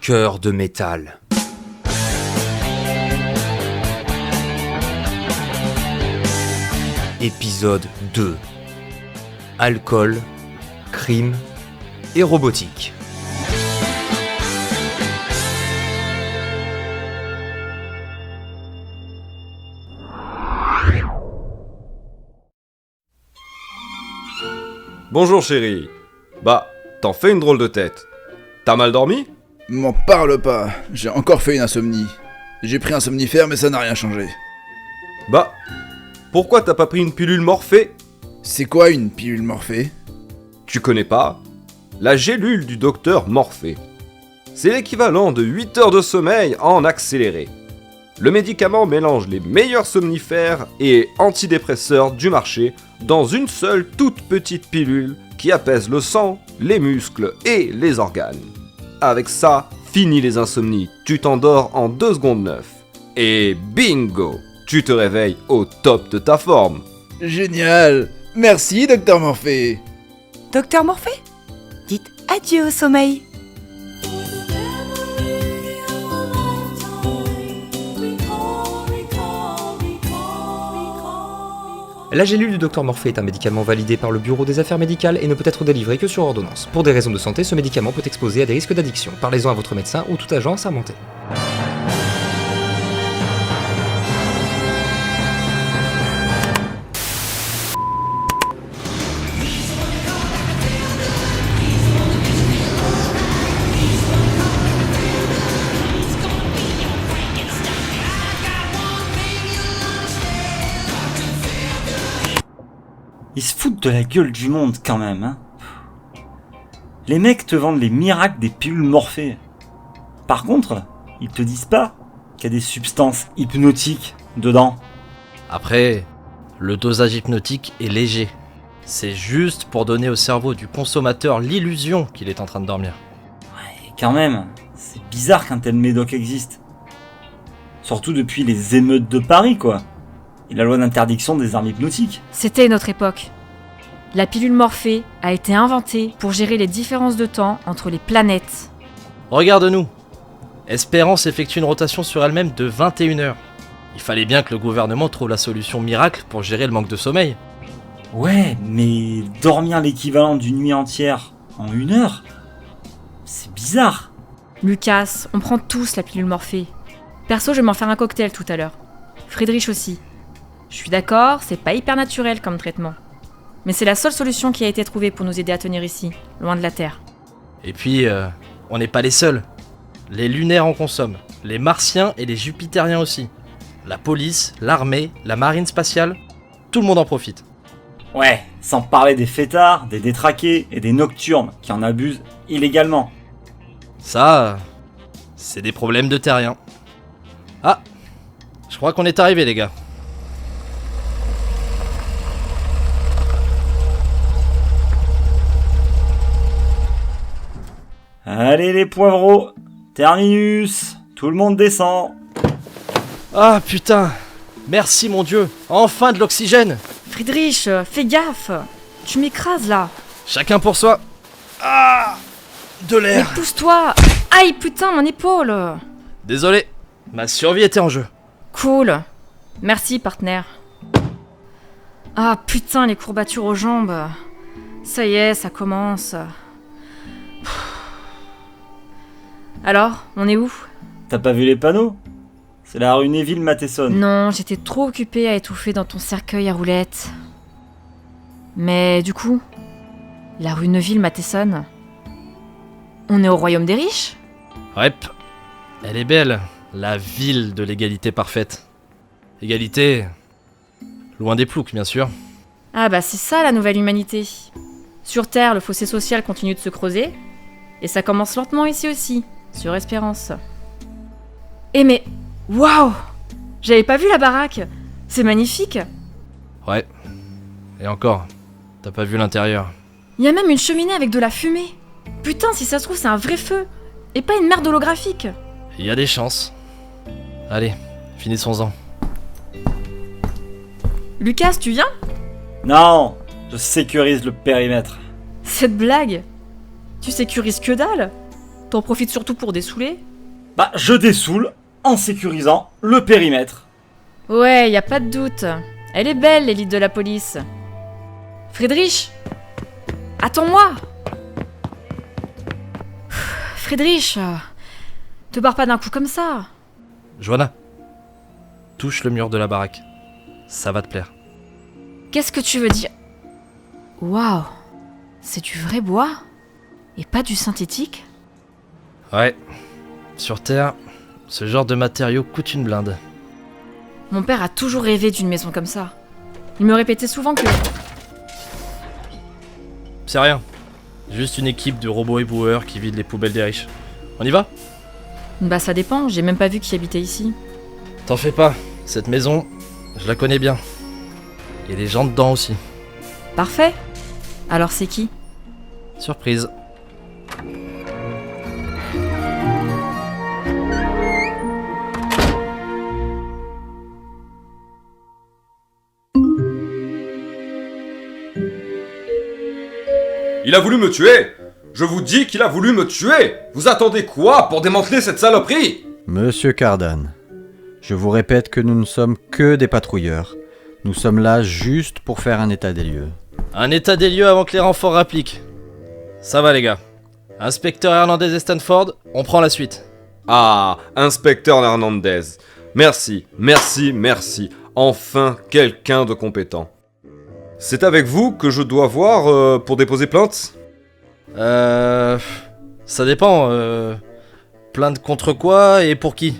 Cœur de métal. Épisode 2. Alcool, crime et robotique. Bonjour chérie. Bah, t'en fais une drôle de tête. T'as mal dormi ? M'en parle pas, j'ai encore fait une insomnie. J'ai pris un somnifère mais ça n'a rien changé. Bah, pourquoi t'as pas pris une pilule Morphée ? C'est quoi une pilule Morphée ? Tu connais pas ? La gélule du docteur Morphée. C'est l'équivalent de 8 heures de sommeil en accéléré. Le médicament mélange les meilleurs somnifères et antidépresseurs du marché dans une seule toute petite pilule qui apaise le sang, les muscles et les organes. Avec ça, fini les insomnies, tu t'endors en 2 secondes 9. Et bingo, tu te réveilles au top de ta forme. Génial. Merci, docteur Morphée. Docteur Morphée ? Dites adieu au sommeil. La gélule du Dr Morphée est un médicament validé par le Bureau des Affaires Médicales et ne peut être délivré que sur ordonnance. Pour des raisons de santé, ce médicament peut exposer à des risques d'addiction. Parlez-en à votre médecin ou tout agent assermenté. Ils se foutent de la gueule du monde quand même, hein. Les mecs te vendent les miracles des pilules Morphée. Par contre, ils te disent pas qu'il y a des substances hypnotiques dedans. Après, le dosage hypnotique est léger. C'est juste pour donner au cerveau du consommateur l'illusion qu'il est en train de dormir. Ouais, quand même, c'est bizarre qu'un tel médoc existe. Surtout depuis les émeutes de Paris, quoi. Et la loi d'interdiction des armes hypnotiques. C'était notre époque. La pilule Morphée a été inventée pour gérer les différences de temps entre les planètes. Regarde-nous. Espérance effectue une rotation sur elle-même de 21 heures. Il fallait bien que le gouvernement trouve la solution miracle pour gérer le manque de sommeil. Ouais, mais dormir l'équivalent d'une nuit entière en 1 heure, c'est bizarre. Lucas, on prend tous la pilule Morphée. Perso, je vais m'en faire un cocktail tout à l'heure. Friedrich aussi. Je suis d'accord, c'est pas hyper naturel comme traitement. Mais c'est la seule solution qui a été trouvée pour nous aider à tenir ici, loin de la Terre. Et puis, on n'est pas les seuls. Les lunaires en consomment, les martiens et les jupitériens aussi. La police, l'armée, la marine spatiale, tout le monde en profite. Ouais, sans parler des fêtards, des détraqués et des nocturnes qui en abusent illégalement. Ça, c'est des problèmes de terriens. Ah, je crois qu'on est arrivé les gars. Allez les poivreaux, terminus, tout le monde descend. Ah putain, merci mon dieu, enfin de l'oxygène. Friedrich, fais gaffe. Tu m'écrases là. Chacun pour soi. Ah, de Mais l'air. pousse-toi. Aïe putain, mon épaule. Désolé, ma survie était en jeu. Cool. Merci, partenaire. Ah putain, les courbatures aux jambes. Ça y est, ça commence. Alors, on est où ? T'as pas vu les panneaux ? C'est la rue Neville-Matheson. Non, j'étais trop occupée à étouffer dans ton cercueil à roulettes. Mais du coup, la rue Neuville-Matheson, on est au royaume des riches ? Ouais, elle est belle, la ville de l'égalité parfaite. Égalité, loin des ploucs bien sûr. Ah bah c'est ça la nouvelle humanité. Sur Terre, le fossé social continue de se creuser, et ça commence lentement ici aussi, sur Espérance. Eh mais, waouh ! J'avais pas vu la baraque. C'est magnifique. Ouais, et encore, t'as pas vu l'intérieur. Il y a même une cheminée avec de la fumée. Putain, si ça se trouve, c'est un vrai feu, et pas une merde holographique. Il y a des chances. Allez, finissons-en. Lucas, tu viens ? Non, je sécurise le périmètre. Cette blague ? Tu sécurises que dalle ? T'en profites surtout pour dessouler? Bah, je dessoule en sécurisant le périmètre. Ouais, y a pas de doute. Elle est belle, l'élite de la police. Friedrich! Attends-moi! Friedrich! Te barre pas d'un coup comme ça! Johanna, touche le mur de la baraque. Ça va te plaire. Qu'est-ce que tu veux dire? Waouh! C'est du vrai bois? Et pas du synthétique? Ouais. Sur Terre, ce genre de matériau coûte une blinde. Mon père a toujours rêvé d'une maison comme ça. Il me répétait souvent que... C'est rien. Juste une équipe de robots éboueurs qui vident les poubelles des riches. On y va? Bah ça dépend, j'ai même pas vu qui habitait ici. T'en fais pas, cette maison, je la connais bien. Il y a des gens dedans aussi. Parfait! Alors c'est qui? Surprise. Il a voulu me tuer! Je vous dis qu'il a voulu me tuer! Vous attendez quoi pour démanteler cette saloperie? Monsieur Cardan, je vous répète que nous ne sommes que des patrouilleurs. Nous sommes là juste pour faire un état des lieux. Un état des lieux avant que les renforts rappliquent. Ça va les gars. Inspecteur Hernandez et Stanford, on prend la suite. Ah, inspecteur Hernandez. Merci, merci, merci. Enfin, quelqu'un de compétent. C'est avec vous que je dois voir pour déposer plainte? Ça dépend, plainte contre quoi et pour qui?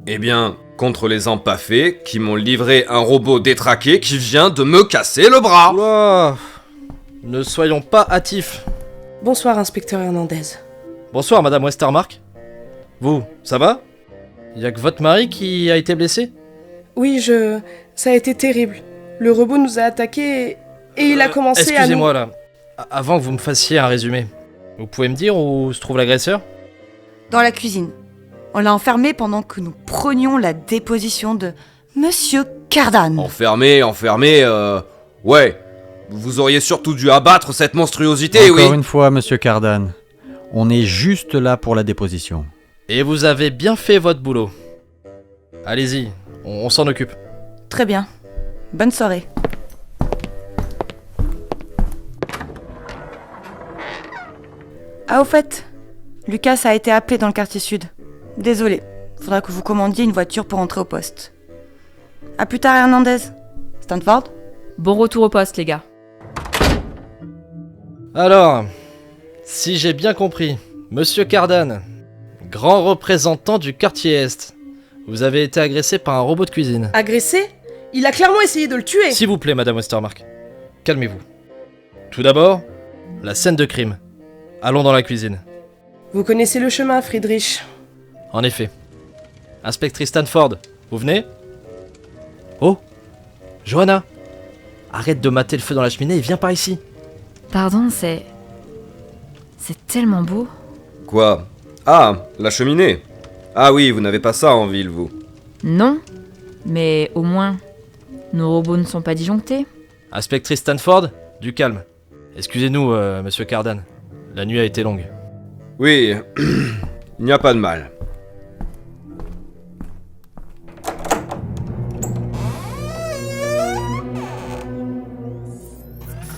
Eh bien, contre les empaffés qui m'ont livré un robot détraqué qui vient de me casser le bras. Oula, ne soyons pas hâtifs. Bonsoir, inspecteur Hernandez. Bonsoir madame Westermark. Vous, ça va? Y a que votre mari qui a été blessé? Oui, ça a été terrible. Le robot nous a attaqués et il a commencé à nous... Excusez-moi là. Avant que vous me fassiez un résumé, vous pouvez me dire où se trouve l'agresseur? Dans la cuisine. On l'a enfermé pendant que nous prenions la déposition de Monsieur Cardan. Enfermé, ouais. Vous auriez surtout dû abattre cette monstruosité, oui. Encore une fois, monsieur Cardan, on est juste là pour la déposition. Et vous avez bien fait votre boulot. Allez-y, on s'en occupe. Très bien. Bonne soirée. Ah, au fait, Lucas a été appelé dans le quartier sud. Désolé, faudra que vous commandiez une voiture pour entrer au poste. À plus tard, Hernandez. Stanford? Bon retour au poste, les gars. Alors, si j'ai bien compris, Monsieur Cardan, grand représentant du quartier Est, vous avez été agressé par un robot de cuisine. Agressé? Il a clairement essayé de le tuer. S'il vous plaît, Madame Westermark, calmez-vous. Tout d'abord, la scène de crime. Allons dans la cuisine. Vous connaissez le chemin, Friedrich. En effet. Inspectrice Stanford, vous venez? Oh, Johanna, arrête de mater le feu dans la cheminée et viens par ici. Pardon, c'est tellement beau. Quoi? Ah, la cheminée. Ah oui, vous n'avez pas ça en ville, vous. Non, mais au moins, nos robots ne sont pas disjonctés. Inspectrice Stanford, du calme. Excusez-nous, Monsieur Cardan. La nuit a été longue. Oui, il n'y a pas de mal.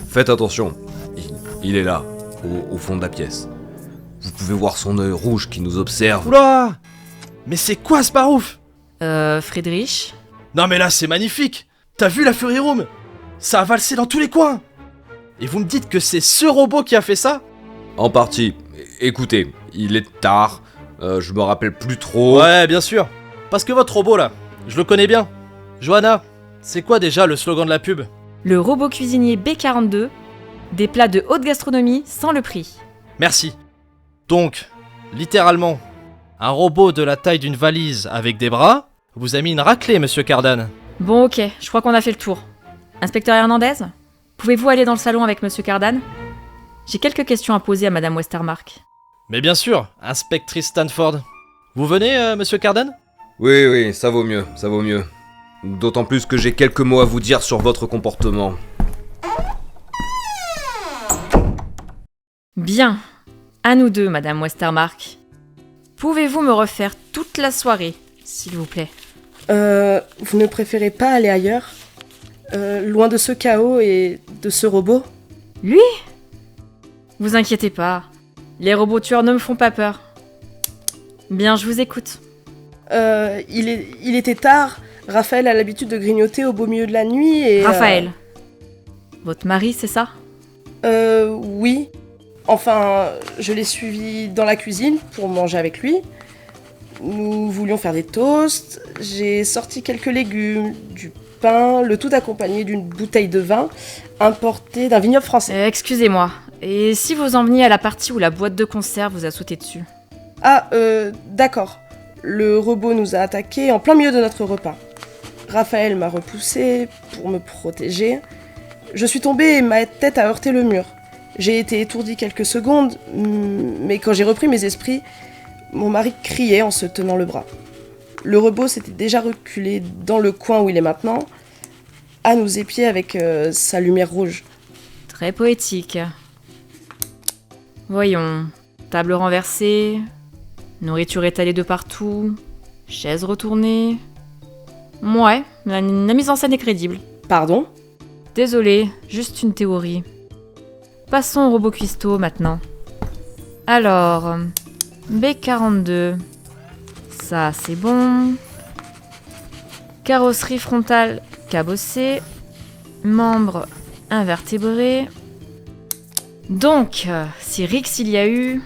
Faites attention, il est là, au fond de la pièce. Vous pouvez voir son œil rouge qui nous observe. Oula! Mais c'est quoi ce parouf? Friedrich? Non mais là c'est magnifique! T'as vu la Fury Room? Ça a valsé dans tous les coins! Et vous me dites que c'est ce robot qui a fait ça? En partie. Écoutez, il est tard, je me rappelle plus trop... Ouais, bien sûr. Parce que votre robot là, je le connais bien. Johanna, c'est quoi déjà le slogan de la pub? Le robot cuisinier B42, des plats de haute gastronomie sans le prix. Merci. Donc, littéralement, un robot de la taille d'une valise avec des bras vous a mis une raclée, Monsieur Cardan. Bon, ok, je crois qu'on a fait le tour. Inspecteur Hernandez, pouvez-vous aller dans le salon avec Monsieur Cardan? J'ai quelques questions à poser à Madame Westermark. Mais bien sûr, inspectrice Stanford. Vous venez, Monsieur Cardan? Oui, ça vaut mieux, ça vaut mieux. D'autant plus que j'ai quelques mots à vous dire sur votre comportement. Bien. À nous deux, Madame Westermark. Pouvez-vous me refaire toute la soirée, s'il vous plaît? Vous ne préférez pas aller ailleurs? Loin de ce chaos et de ce robot? Lui? Vous inquiétez pas, les robots tueurs ne me font pas peur. Bien, je vous écoute. Il était tard. Raphaël a l'habitude de grignoter au beau milieu de la nuit et... Raphaël. Votre mari, c'est ça? Oui. Enfin, je l'ai suivi dans la cuisine pour manger avec lui. Nous voulions faire des toasts. J'ai sorti quelques légumes, du pain, le tout accompagné d'une bouteille de vin importée d'un vignoble français. Excusez-moi. Et si vous en veniez à la partie où la boîte de conserve vous a sauté dessus? Ah, d'accord. Le robot nous a attaqués en plein milieu de notre repas. Raphaël m'a repoussé pour me protéger. Je suis tombée et ma tête a heurté le mur. J'ai été étourdie quelques secondes, mais quand j'ai repris mes esprits, mon mari criait en se tenant le bras. Le robot s'était déjà reculé dans le coin où il est maintenant, à nous épier avec sa lumière rouge. Très poétique. Voyons. Table renversée, nourriture étalée de partout, chaises retournées... Ouais, la mise en scène est crédible. Pardon? Désolé, juste une théorie. Passons au robot cuistot maintenant. Alors, B42. Ça, c'est bon. Carrosserie frontale cabossée. Membres invertébrés. Donc, si Rix il y a eu,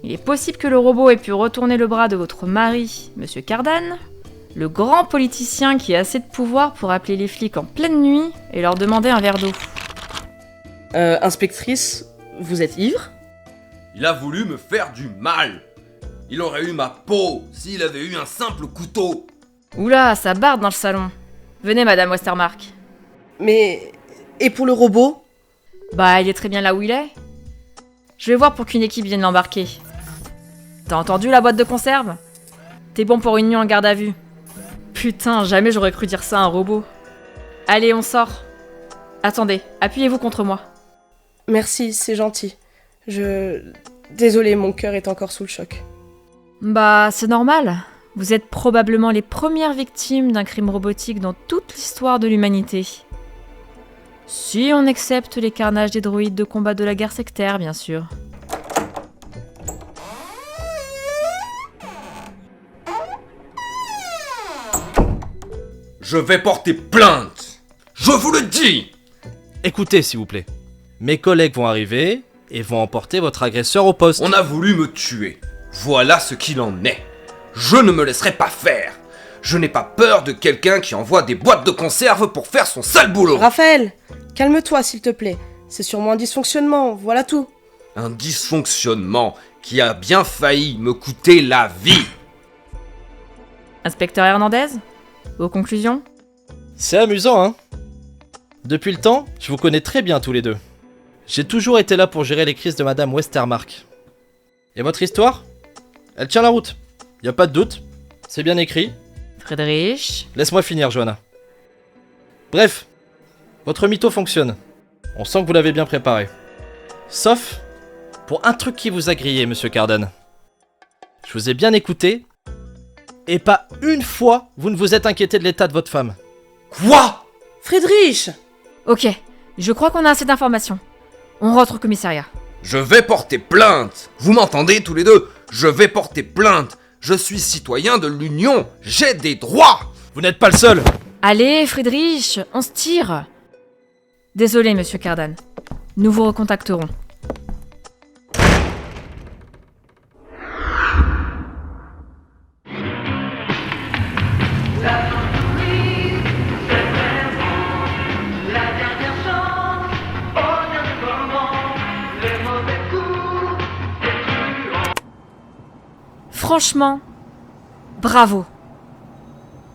il est possible que le robot ait pu retourner le bras de votre mari, Monsieur Cardan, le grand politicien qui a assez de pouvoir pour appeler les flics en pleine nuit et leur demander un verre d'eau. Inspectrice, vous êtes ivre? Il a voulu me faire du mal. Il aurait eu ma peau s'il avait eu un simple couteau. Oula, ça barde dans le salon. Venez, Madame Westermark. Mais... et pour le robot? Bah, il est très bien là où il est. Je vais voir pour qu'une équipe vienne l'embarquer. T'as entendu la boîte de conserve? T'es bon pour une nuit en garde à vue. Putain, jamais j'aurais cru dire ça à un robot. Allez, on sort. Attendez, appuyez-vous contre moi. Merci, c'est gentil. Désolée, mon cœur est encore sous le choc. Bah, c'est normal. Vous êtes probablement les premières victimes d'un crime robotique dans toute l'histoire de l'humanité. Si on accepte les carnages des droïdes de combat de la guerre sectaire, bien sûr. Je vais porter plainte. Je vous le dis. Écoutez, s'il vous plaît. Mes collègues vont arriver et vont emporter votre agresseur au poste. On a voulu me tuer. Voilà ce qu'il en est. Je ne me laisserai pas faire. Je n'ai pas peur de quelqu'un qui envoie des boîtes de conserve pour faire son sale boulot. Raphaël, calme-toi s'il te plaît. C'est sûrement un dysfonctionnement, voilà tout. Un dysfonctionnement qui a bien failli me coûter la vie. Inspecteur Hernandez, vos conclusions? C'est amusant, hein? Depuis le temps, je vous connais très bien tous les deux. J'ai toujours été là pour gérer les crises de Madame Westermark. Et votre histoire? Elle tient la route. Y a pas de doute. C'est bien écrit. Friedrich? Laisse-moi finir, Johanna. Bref, votre mytho fonctionne. On sent que vous l'avez bien préparé. Sauf pour un truc qui vous a grillé, Monsieur Cardan. Je vous ai bien écouté, et pas une fois vous ne vous êtes inquiété de l'état de votre femme. Quoi? Friedrich! Ok, je crois qu'on a assez d'informations. On rentre au commissariat. Je vais porter plainte. Vous m'entendez tous les deux? Je vais porter plainte. Je suis citoyen de l'Union. J'ai des droits. Vous n'êtes pas le seul. Allez, Friedrich, on se tire. Désolé, Monsieur Cardan. Nous vous recontacterons. Franchement, bravo.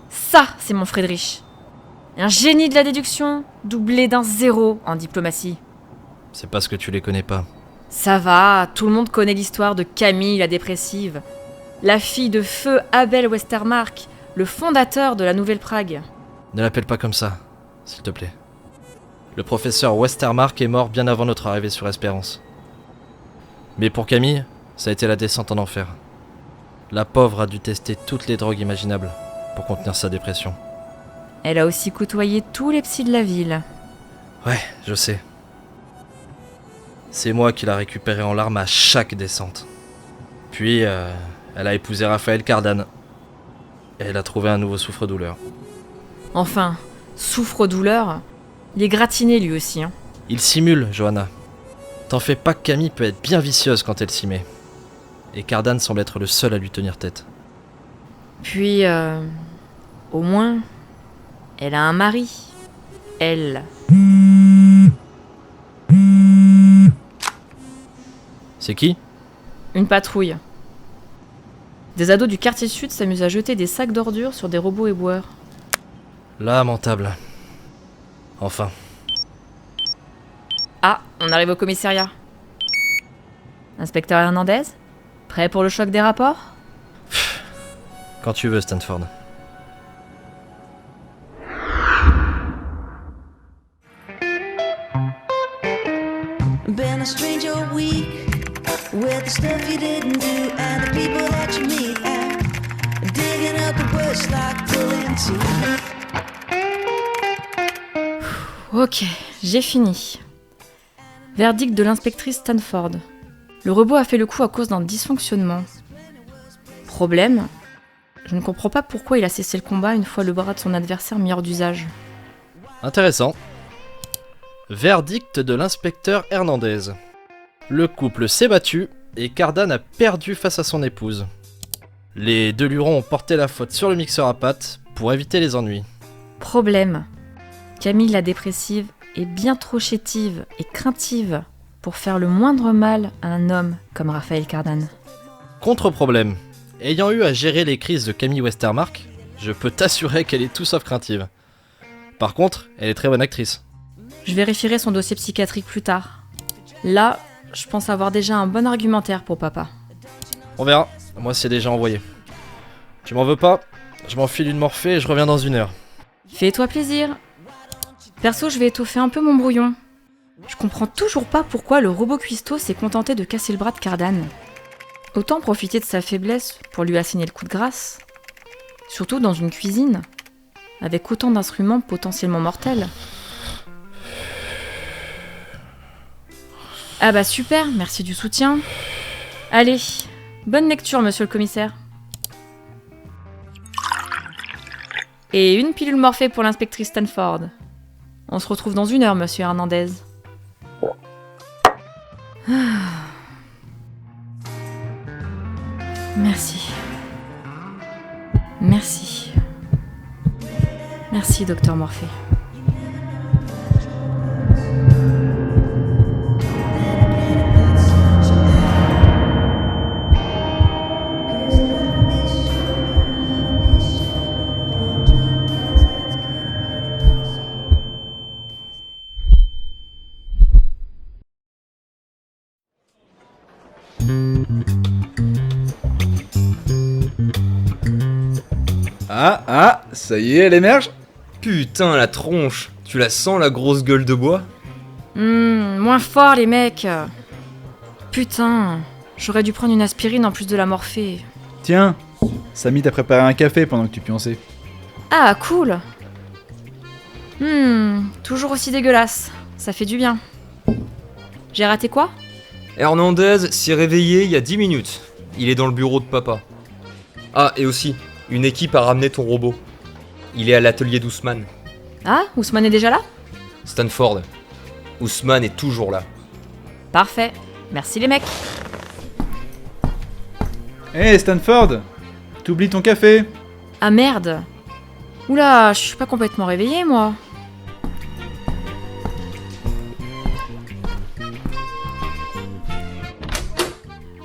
Ça, c'est mon Friedrich. Un génie de la déduction, doublé d'un 0 en diplomatie. C'est parce que tu les connais pas. Ça va, tout le monde connaît l'histoire de Camille la dépressive, la fille de feu Abel Westermark, le fondateur de la Nouvelle Prague. Ne l'appelle pas comme ça, s'il te plaît. Le professeur Westermark est mort bien avant notre arrivée sur Espérance. Mais pour Camille, ça a été la descente en enfer. La pauvre a dû tester toutes les drogues imaginables pour contenir sa dépression. Elle a aussi côtoyé tous les psys de la ville. Ouais, je sais. C'est moi qui l'a récupérée en larmes à chaque descente. Puis, elle a épousé Raphaël Cardan. Et elle a trouvé un nouveau souffre-douleur. Enfin, souffre-douleur, il est gratiné lui aussi, hein. Il simule, Johanna. T'en fais pas que Camille peut être bien vicieuse quand elle s'y met. Et Cardan semble être le seul à lui tenir tête. Puis, au moins, elle a un mari. Elle. C'est qui ? Une patrouille. Des ados du quartier sud s'amusent à jeter des sacs d'ordures sur des robots éboueurs. Lamentable. Enfin. Ah, on arrive au commissariat. Inspecteur Hernandez ? Prêt pour le choc des rapports ? Quand tu veux, Stanford. Been a stranger a week with the stuff you didn't do and the people that you meet and digging up the bush like pulling teeth. Ok, j'ai fini. Verdict de l'inspectrice Stanford. Le robot a fait le coup à cause d'un dysfonctionnement. Problème ? Je ne comprends pas pourquoi il a cessé le combat une fois le bras de son adversaire mis hors d'usage. Intéressant. Verdict de l'inspecteur Hernandez. Le couple s'est battu et Cardan a perdu face à son épouse. Les deux lurons ont porté la faute sur le mixeur à pâtes pour éviter les ennuis. Problème. Camille la dépressive est bien trop chétive et craintive pour faire le moindre mal à un homme comme Raphaël Cardan. Contre-problème. Ayant eu à gérer les crises de Camille Westermark, je peux t'assurer qu'elle est tout sauf craintive. Par contre, elle est très bonne actrice. Je vérifierai son dossier psychiatrique plus tard. Là, je pense avoir déjà un bon argumentaire pour papa. On verra, moi c'est déjà envoyé. Tu m'en veux pas ? Je m'enfile une morphée et je reviens dans 1 heure. Fais-toi plaisir. Perso, je vais étoffer un peu mon brouillon. Je comprends toujours pas pourquoi le robot cuistot s'est contenté de casser le bras de Cardan. Autant profiter de sa faiblesse pour lui asséner le coup de grâce. Surtout dans une cuisine, avec autant d'instruments potentiellement mortels. Ah bah super, merci du soutien. Allez, bonne lecture, monsieur le commissaire. Et une pilule morphée pour l'inspectrice Stanford. On se retrouve dans 1 heure, monsieur Hernandez. Merci. Merci. Merci, docteur Morphée. Ah, ça y est, elle émerge. Putain, la tronche. Tu la sens, la grosse gueule de bois ? Moins fort, les mecs. Putain, j'aurais dû prendre une aspirine en plus de la morphée. Tiens, Samy t'a préparé un café pendant que tu pionçais. Ah, cool. Toujours aussi dégueulasse. Ça fait du bien. J'ai raté quoi ? Hernandez s'est réveillé il y a 10 minutes. Il est dans le bureau de papa. Ah, et aussi, une équipe a ramené ton robot. Il est à l'atelier d'Ousmane. Ah, Ousmane est déjà là ? Stanford. Ousmane est toujours là. Parfait. Merci les mecs. Hé Stanford, t'oublies ton café. Ah merde. Oula, je suis pas complètement réveillée moi.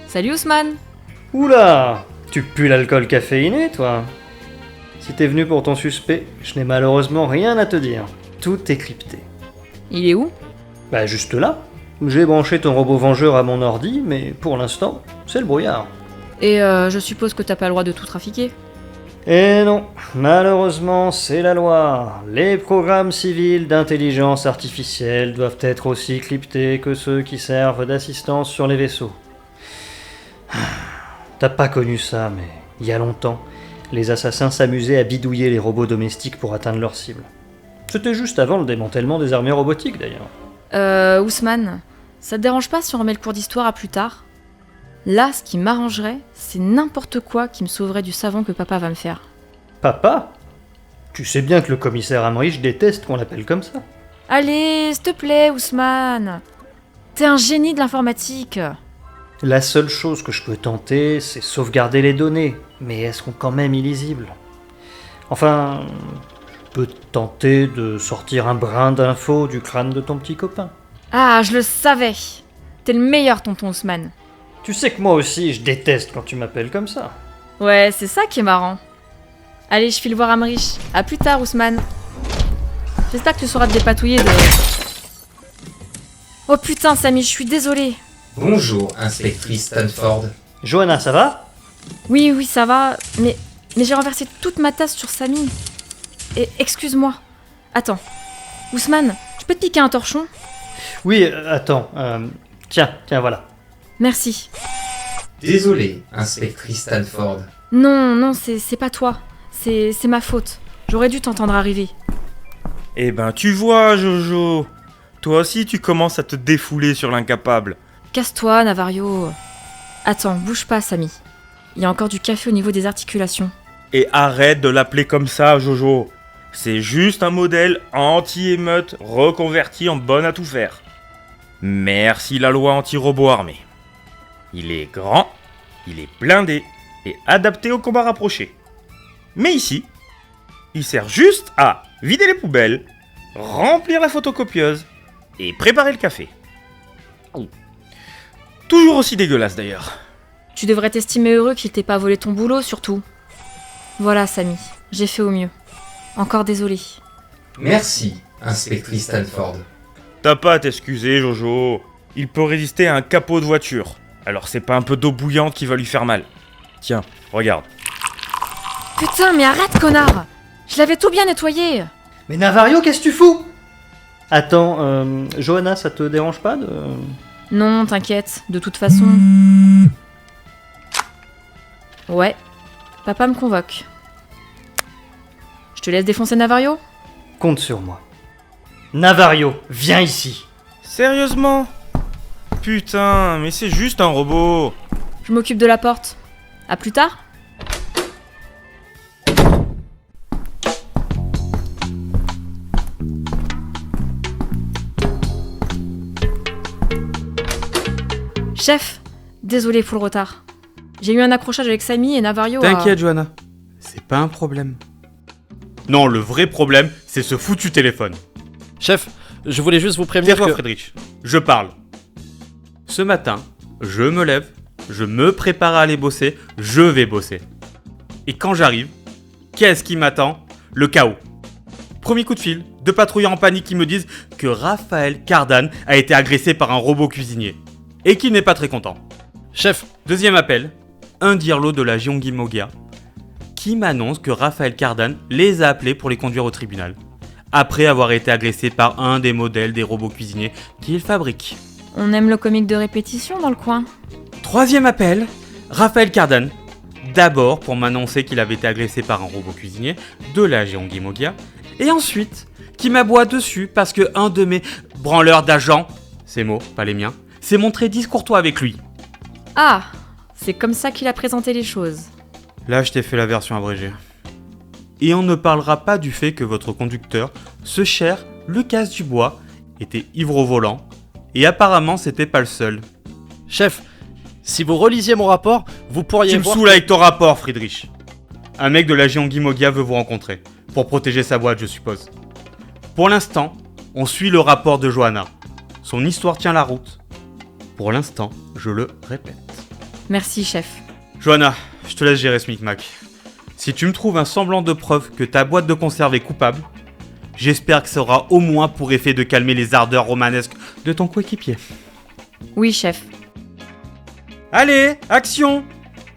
Salut Ousmane. Oula, tu pues l'alcool caféiné, toi. Si t'es venu pour ton suspect, je n'ai malheureusement rien à te dire. Tout est crypté. Il est où ? Bah juste là. J'ai branché ton robot vengeur à mon ordi, mais pour l'instant, c'est le brouillard. Et je suppose que t'as pas le droit de tout trafiquer ? Et non, malheureusement, c'est la loi. Les programmes civils d'intelligence artificielle doivent être aussi cryptés que ceux qui servent d'assistance sur les vaisseaux. T'as pas connu ça, mais il y a longtemps, les assassins s'amusaient à bidouiller les robots domestiques pour atteindre leur cible. C'était juste avant le démantèlement des armées robotiques d'ailleurs. Ousmane, ça te dérange pas si on remet le cours d'histoire à plus tard? Là, ce qui m'arrangerait, c'est n'importe quoi qui me sauverait du savon que papa va me faire. Papa? Tu sais bien que le commissaire Amrich déteste qu'on l'appelle comme ça. Allez, s'il te plaît, Ousmane. T'es un génie de l'informatique. La seule chose que je peux tenter, c'est sauvegarder les données, mais elles seront quand même illisibles. Enfin, je peux tenter de sortir un brin d'infos du crâne de ton petit copain. Ah, je le savais. T'es le meilleur, tonton Ousmane. Tu sais que moi aussi, je déteste quand tu m'appelles comme ça. Ouais, c'est ça qui est marrant. Allez, je file voir Amrich. À plus tard, Ousmane. J'espère que tu sauras te dépatouiller de... Oh putain, Samy, je suis désolée. Bonjour, inspectrice Stanford. Johanna, ça va? Oui, ça va, mais j'ai renversé toute ma tasse sur Samy. Et excuse-moi. Attends. Ousmane, je peux te piquer un torchon? Oui, attends. Tiens, voilà. Merci. Désolé, inspectrice Stanford. Non, c'est pas toi. C'est ma faute. J'aurais dû t'entendre arriver. Eh ben, tu vois, Jojo. Toi aussi, tu commences à te défouler sur l'incapable. Casse-toi, Navario. Attends, bouge pas, Samy. Il y a encore du café au niveau des articulations. Et arrête de l'appeler comme ça, Jojo. C'est juste un modèle anti-émeute reconverti en bonne à tout faire. Merci la loi anti-robot armé. Il est grand, il est blindé et adapté au combat rapproché. Mais ici, il sert juste à vider les poubelles, remplir la photocopieuse et préparer le café. Toujours aussi dégueulasse d'ailleurs. Tu devrais t'estimer heureux qu'il t'ait pas volé ton boulot, surtout. Voilà, Samy, j'ai fait au mieux. Encore désolé. Merci, inspectrice Stanford. T'as pas à t'excuser, Jojo. Il peut résister à un capot de voiture. Alors c'est pas un peu d'eau bouillante qui va lui faire mal. Tiens, regarde. Putain, mais arrête, connard! Je l'avais tout bien nettoyé! Mais Navario, qu'est-ce que tu fous? Attends, Johanna, ça te dérange pas de... Non, t'inquiète, de toute façon... Ouais, papa me convoque. Je te laisse défoncer Navario? Compte sur moi. Navario, viens ici. Sérieusement? Putain, mais c'est juste un robot. Je m'occupe de la porte. À plus tard? Chef, désolé pour le retard. J'ai eu un accrochage avec Samy et Navario. T'inquiète, Johanna. C'est pas un problème. Non, le vrai problème, c'est ce foutu téléphone. Chef, je voulais juste vous prévenir Tais-toi, que... Friedrich. Je parle. Ce matin, je me lève, je me prépare à aller bosser, je vais bosser. Et quand j'arrive, qu'est-ce qui m'attend? Le chaos. Premier coup de fil, 2 patrouilleurs en panique qui me disent que Raphaël Cardan a été agressé par un robot cuisinier. Et qu'il n'est pas très content. Chef, deuxième appel, un dirlo de la Gyeonggi Mogia qui m'annonce que Raphaël Cardan les a appelés pour les conduire au tribunal, après avoir été agressé par un des modèles des robots cuisiniers qu'il fabrique. On aime le comique de répétition dans le coin. Troisième appel, Raphaël Cardan, d'abord pour m'annoncer qu'il avait été agressé par un robot cuisinier de la Gyeonggi Mogia, et ensuite qui m'aboie dessus parce que un de mes branleurs d'agents, ses mots, pas les miens, s'est montré discourtois avec lui. Ah, c'est comme ça qu'il a présenté les choses. Là, je t'ai fait la version abrégée. Et on ne parlera pas du fait que votre conducteur, ce cher Lucas Dubois, était ivre au volant, et apparemment c'était pas le seul. Chef, si vous relisiez mon rapport, vous pourriez Tu me voir... saoules avec ton rapport, Friedrich. Un mec de la Gyeonggi Mogia veut vous rencontrer, pour protéger sa boîte, je suppose. Pour l'instant, on suit le rapport de Johanna. Son histoire tient la route. Pour l'instant, je le répète. Merci, chef. Johanna, je te laisse gérer ce micmac. Si tu me trouves un semblant de preuve que ta boîte de conserve est coupable, j'espère que ça aura au moins pour effet de calmer les ardeurs romanesques de ton coéquipier. Oui, chef. Allez, action!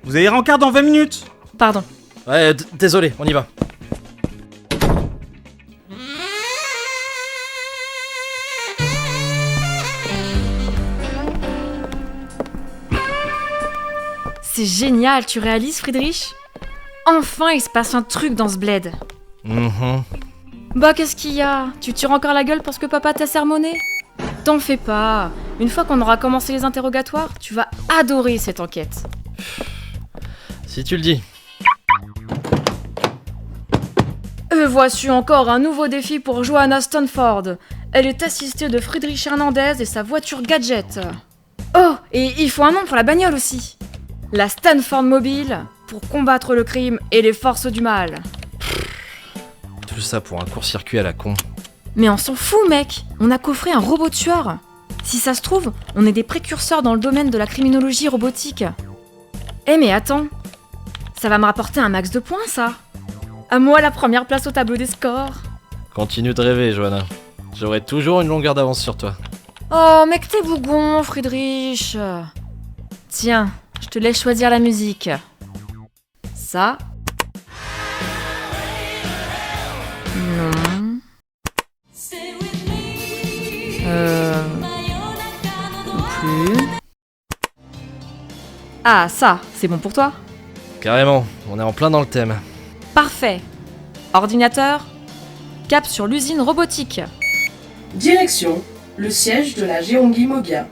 Vous avez rencard dans 20 minutes! Pardon. Ouais, désolé, on y va. C'est génial, tu réalises, Friedrich? Enfin, il se passe un truc dans ce bled. Bah, qu'est-ce qu'il y a? Tu tires encore la gueule parce que papa t'a sermonné? T'en fais pas. Une fois qu'on aura commencé les interrogatoires, tu vas adorer cette enquête. Si tu le dis. Voici encore un nouveau défi pour Johanna Stanford. Elle est assistée de Friedrich Hernandez et sa voiture gadget. Oh, et il faut un nom pour la bagnole aussi. La Stanford Mobile, pour combattre le crime et les forces du mal. Tout ça pour un court-circuit à la con. Mais on s'en fout, mec. On a coffré un robot tueur. Si ça se trouve, on est des précurseurs dans le domaine de la criminologie robotique. Eh mais attends, ça va me rapporter un max de points, ça. À moi la première place au tableau des scores. Continue de rêver, Johanna. J'aurai toujours une longueur d'avance sur toi. Oh, mec, t'es bougon, Friedrich. Tiens, je te laisse choisir la musique. Ça. Non. Non plus. Ah, ça, c'est bon pour toi? Carrément, on est en plein dans le thème. Parfait. Ordinateur, cap sur l'usine robotique. Direction, le siège de la Geongi Mogia.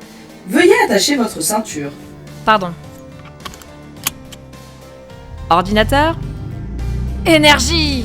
Veuillez attacher votre ceinture. Pardon. Ordinateur, énergie.